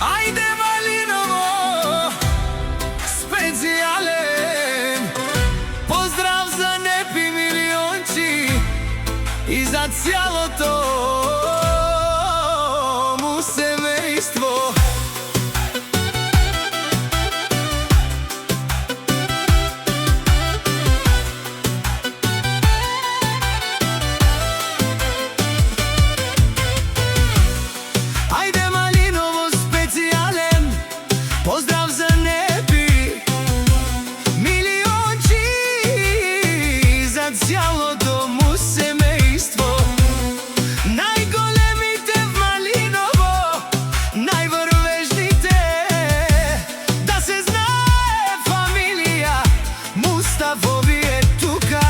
Ајде Малиново, специјален поздрав за Непи Милиончи и за цялото му семејство. Поздрав за Непи Милиончи за цялото му семејство. Најголемите в Малиново, најврвежните, да се знае фамилија Мустафови е тука.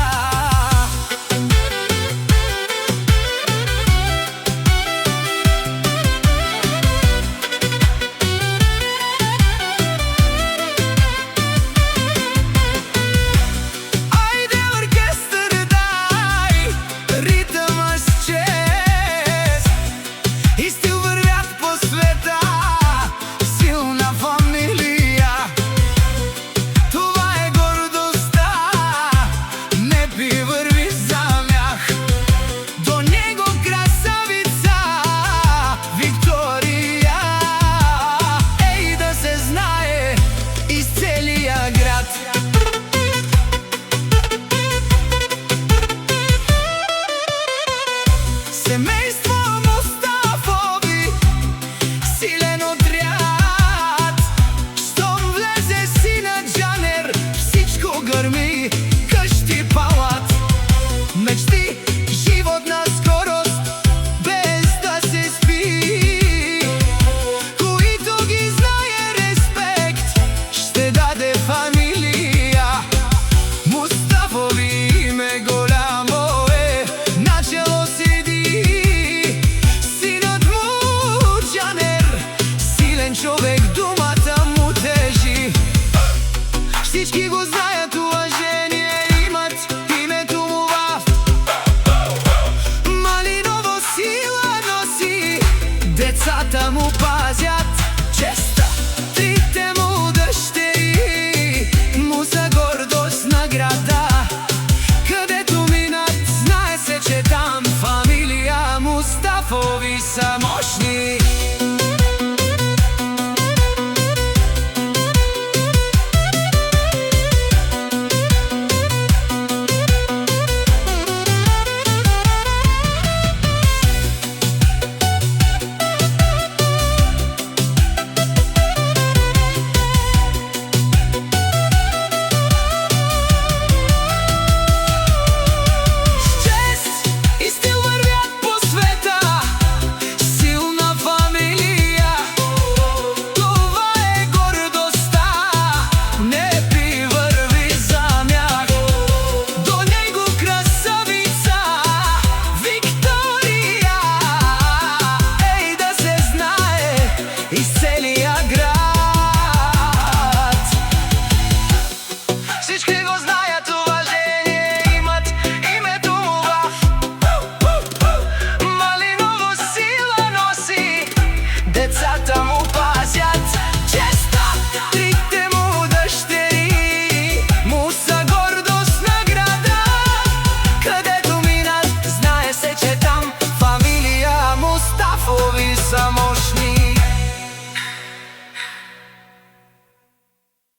Семејство Мустафови, силен отряд, штом влезе сина Џанер, всичко грми, къщи палат. Мечти, живот на скорост, без да се спи, които ги знае респект, ще даде фамилија. Мустафови име голямо е, начело седи човек, думата му тежи. Всички го знаят, уважение имат, името му в Малиново сила носи, децата му пазят честа, трите му дъщери му са гордост на града. Където минат, знае се, че там фамилија Мустафови са мощни. Децата му пазят честа, трите му дъщери му са гордост на града. Където минат, знае се, че там фамилија Мустафови са мощни.